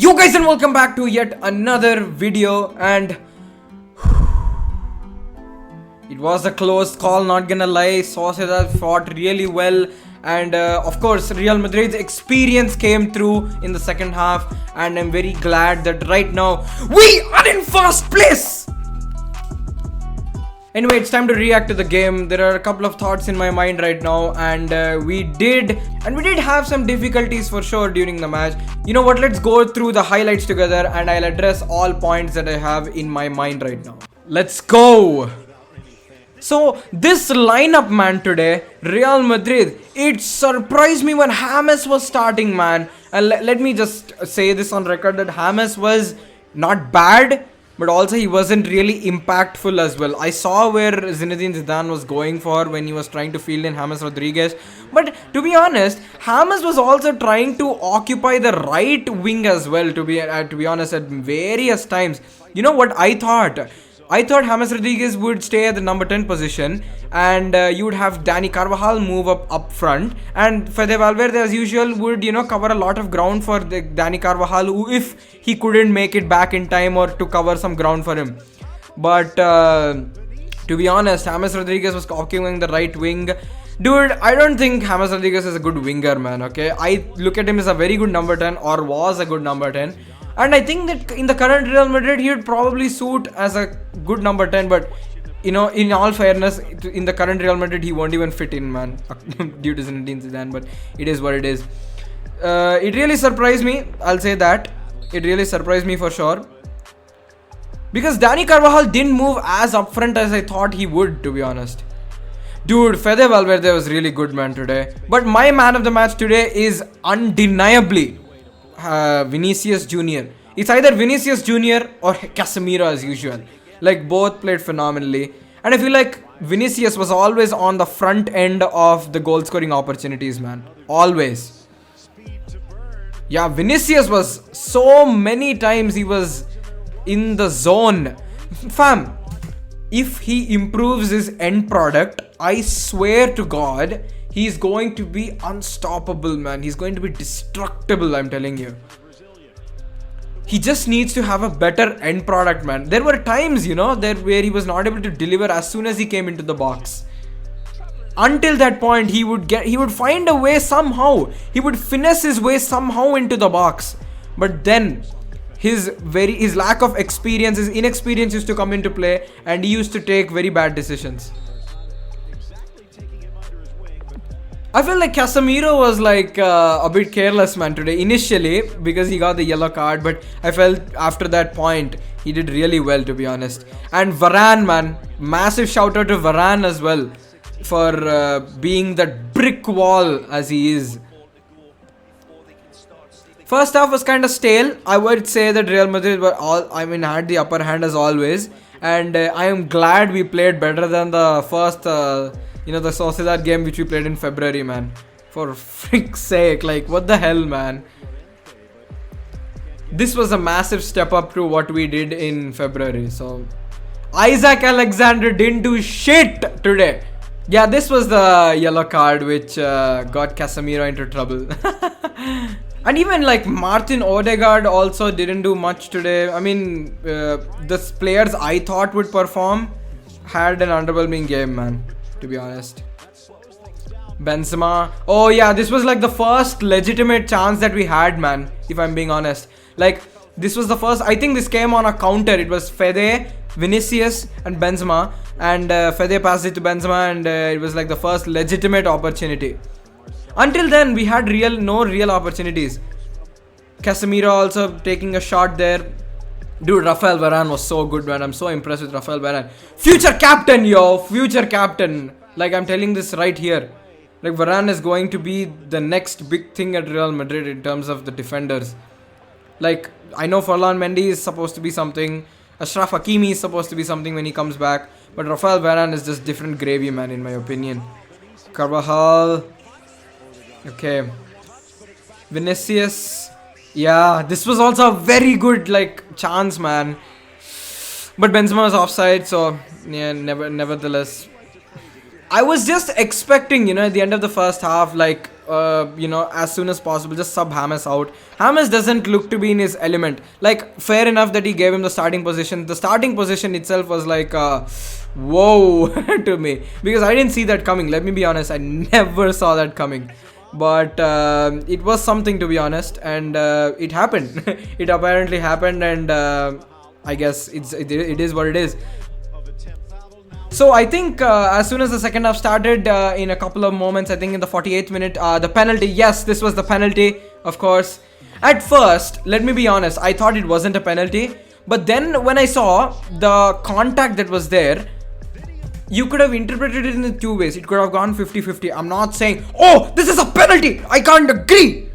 You guys, and welcome back to yet another video. And it was a close call, not gonna lie. Sociedad fought really well, and of course Real Madrid's experience came through in the second half, and I'm very glad that right now we are in first place. Anyway, it's time to react to the game. There are a couple of thoughts in my mind right now, and we did have some difficulties for sure during the match. You know what, let's go through the highlights together and I'll address all points that I have in my mind right now. Let's go. So this lineup, man, today, Real Madrid, it surprised me when James was starting, man. And let me just say this on record that James was not bad, but also he wasn't really impactful as well. I saw where Zinedine Zidane was going for when he was trying to field in James Rodriguez. But to be honest, James was also trying to occupy the right wing as well, to be honest, at various times. You know what I thought? I thought James Rodriguez would stay at the number 10 position, and you would have Dani Carvajal move up front, and Fede Valverde as usual would, you know, cover a lot of ground for the Dani Carvajal, who, if he couldn't make it back in time, or to cover some ground for him. But to be honest, James Rodriguez was occupying the right wing. Dude, I don't think James Rodriguez is a good winger, man, okay? I look at him as a very good number 10, or was a good number 10. And I think that in the current Real Madrid, he would probably suit as a good number 10. But, you know, in all fairness, in the current Real Madrid, he won't even fit in, man, due to Zinedine Zidane. But it is what it is. It really surprised me. I'll say that. It really surprised me for sure. Because Dani Carvajal didn't move as upfront as I thought he would, to be honest. Dude, Fede Valverde was really good, man, today. But my man of the match today is undeniably Vinicius Jr. It's either Vinicius Jr. or Casemiro as usual. Like, both played phenomenally. And I feel like Vinicius was always on the front end of the goal scoring opportunities, man. Always. Yeah, Vinicius was so many times he was in the zone. Fam, if he improves his end product, I swear to God, he's going to be unstoppable, man. He's going to be destructible, I'm telling you. He just needs to have a better end product, man. There were times, you know, where he was not able to deliver as soon as he came into the box. Until that point, he would find a way somehow. He would finesse his way somehow into the box. But then his lack of experience, his inexperience used to come into play, and he used to take very bad decisions. I feel like Casemiro was like a bit careless, man, today initially because he got the yellow card, but I felt after that point he did really well, to be honest. And Varane, man, massive shout out to Varane as well for being that brick wall as he is. First half was kind of stale. I would say that Real Madrid had the upper hand as always, and I am glad we played better than the first the Sociedad game which we played in February, man. For frick's sake, like, what the hell, man. This was a massive step up to what we did in February. So Isaac Alexander didn't do shit today. Yeah, this was the yellow card which got Casemiro into trouble. And even like Martin Odegaard also didn't do much today. I mean, the players I thought would perform had an underwhelming game, man, to be honest. Benzema. Oh yeah, this was like the first legitimate chance that we had, man, if I'm being honest. Like, this was the first. I think this came on a counter. It was Fede, Vinicius and Benzema, and Fede passed it to Benzema, and it was like the first legitimate opportunity. Until then, we had no real opportunities. Casemiro also taking a shot there. Dude, Rafael Varane was so good, man. I'm so impressed with Rafael Varane. Future captain, yo. Future captain. Like, I'm telling this right here. Like, Varane is going to be the next big thing at Real Madrid in terms of the defenders. Like, I know Ferland Mendy is supposed to be something. Ashraf Hakimi is supposed to be something when he comes back. But Rafael Varane is just different gravy, man, in my opinion. Carvajal. Okay. Vinicius. Yeah, this was also a very good, like, chance, man. But Benzema was offside, so yeah, nevertheless. I was just expecting, at the end of the first half, like, as soon as possible, just sub James out. James doesn't look to be in his element. Like, fair enough that he gave him the starting position. The starting position itself was like, whoa to me. Because I didn't see that coming. Let me be honest, I never saw that coming. But it was something, to be honest. And it happened. It apparently happened, and I guess it is what it is. So I think as soon as the second half started, in a couple of moments, I think in the 48th minute, the penalty, yes, this was the penalty, of course. At first, let me be honest, I thought it wasn't a penalty. But then when I saw the contact that was there, you could have interpreted it in two ways. It could have gone 50-50. I'm not saying, oh, this is a penalty, I can't agree.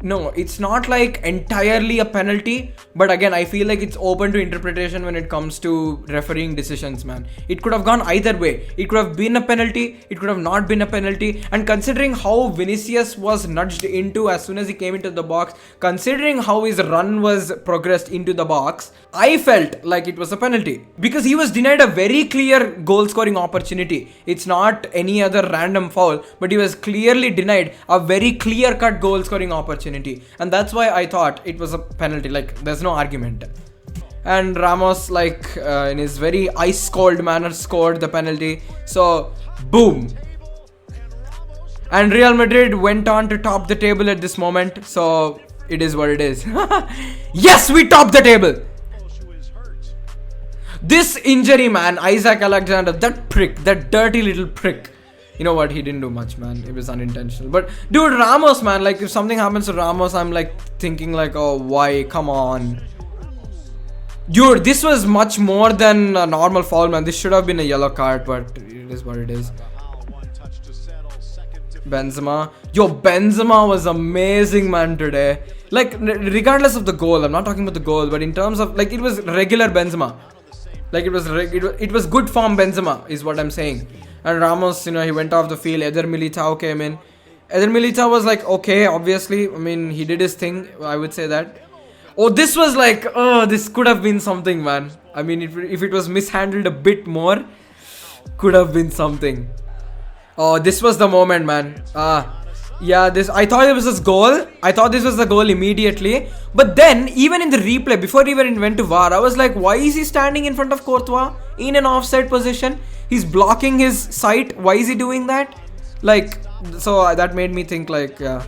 No, it's not like entirely a penalty, but again, I feel like it's open to interpretation when it comes to refereeing decisions, man. It could have gone either way. It could have been a penalty, it could have not been a penalty, and considering how Vinicius was nudged into as soon as he came into the box, considering how his run was progressed into the box, I felt like it was a penalty. Because he was denied a very clear goal-scoring opportunity. It's not any other random foul, but he was clearly denied a very clear-cut goal-scoring opportunity. And that's why I thought it was a penalty. Like, there's no argument. And Ramos, like, in his very ice-cold manner, scored the penalty. So, boom. And Real Madrid went on to top the table at this moment. So, it is what it is. Yes, we topped the table. This injury, man, Isaac Alexander, that prick, that dirty little prick. You know what, he didn't do much, man. It was unintentional. But dude, Ramos, man, like, if something happens to Ramos, I'm like thinking like, oh, why? Come on. Dude, this was much more than a normal foul, man. This should have been a yellow card, but it is what it is. Benzema. Yo, Benzema was amazing, man, today. Like, regardless of the goal, I'm not talking about the goal, but in terms of, like, it was regular Benzema. Like, it was good form Benzema, is what I'm saying. And Ramos, he went off the field. Eder Militao came in. Eder Militao was like, okay, obviously. I mean, he did his thing. I would say that. Oh, this was like, oh, this could have been something, man. I mean, if it was mishandled a bit more, could have been something. Oh, this was the moment, man. Yeah, I thought it was his goal. I thought this was the goal immediately. But then, even in the replay, before he even went to VAR, I was like, why is he standing in front of Courtois in an offside position? He's blocking his sight. Why is he doing that? Like, so that made me think, like, yeah.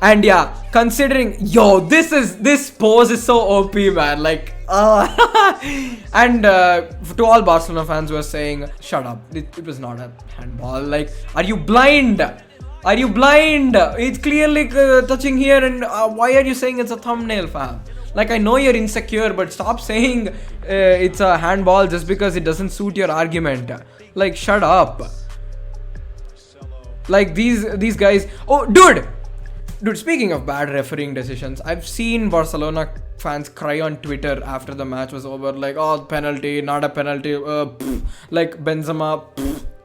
And yeah, considering, yo, this pose is so OP, man. Like, and to all Barcelona fans who are saying, shut up, it was not a handball. Like, are you blind? Are you blind? It's clearly touching here, and why are you saying it's a thumbnail, fam? Like, I know you're insecure, but stop saying it's a handball just because it doesn't suit your argument. Like, shut up. Like, these guys. Oh, dude, speaking of bad refereeing decisions, I've seen Barcelona fans cry on Twitter after the match was over. Like, oh, penalty, not a penalty. Like, Benzema.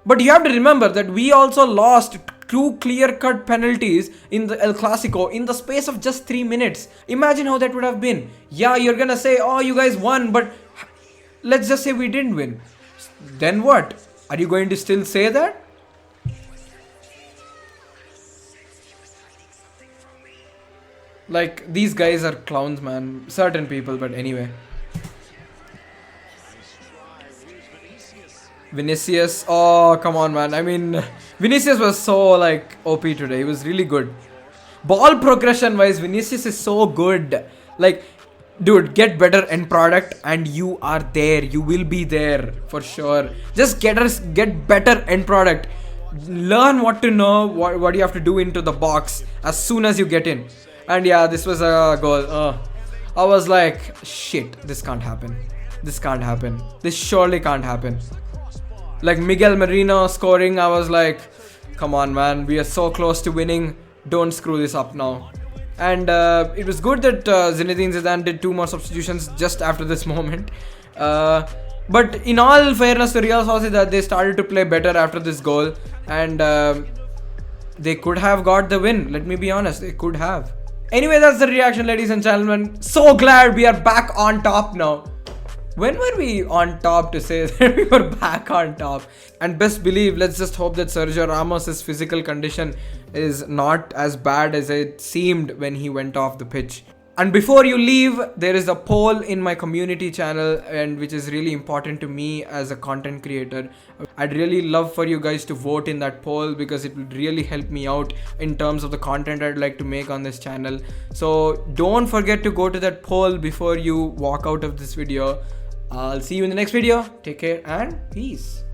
But you have to remember that we also lost 2 clear-cut penalties in the El Clasico in the space of just 3 minutes. Imagine how that would have been. Yeah, you're gonna say, oh, you guys won, but let's just say we didn't win. Then what? Are you going to still say that? Like, these guys are clowns, man. Certain people, but anyway. Vinicius, oh, come on, man. I mean, Vinicius was so, like, OP today. He was really good. Ball progression wise, Vinicius is so good. Like, dude, get better end product and you are there. You will be there for sure. Just get better end product. Learn what to know, what you have to do into the box as soon as you get in. And yeah, this was a goal. I was like, shit, this can't happen. This can't happen. This surely can't happen. Like, Miguel Merino scoring, I was like, come on, man, we are so close to winning. Don't screw this up now. And it was good that Zinedine Zidane did 2 more substitutions just after this moment. But in all fairness to Real Sociedad, they started to play better after this goal. And they could have got the win. Let me be honest, they could have. Anyway, that's the reaction, ladies and gentlemen. So glad we are back on top now. When were we on top to say that we were back on top? And best believe, let's just hope that Sergio Ramos's physical condition is not as bad as it seemed when he went off the pitch. And before you leave, there is a poll in my community channel, and which is really important to me as a content creator. I'd really love for you guys to vote in that poll because it would really help me out in terms of the content I'd like to make on this channel. So don't forget to go to that poll before you walk out of this video. I'll see you in the next video. Take care and peace.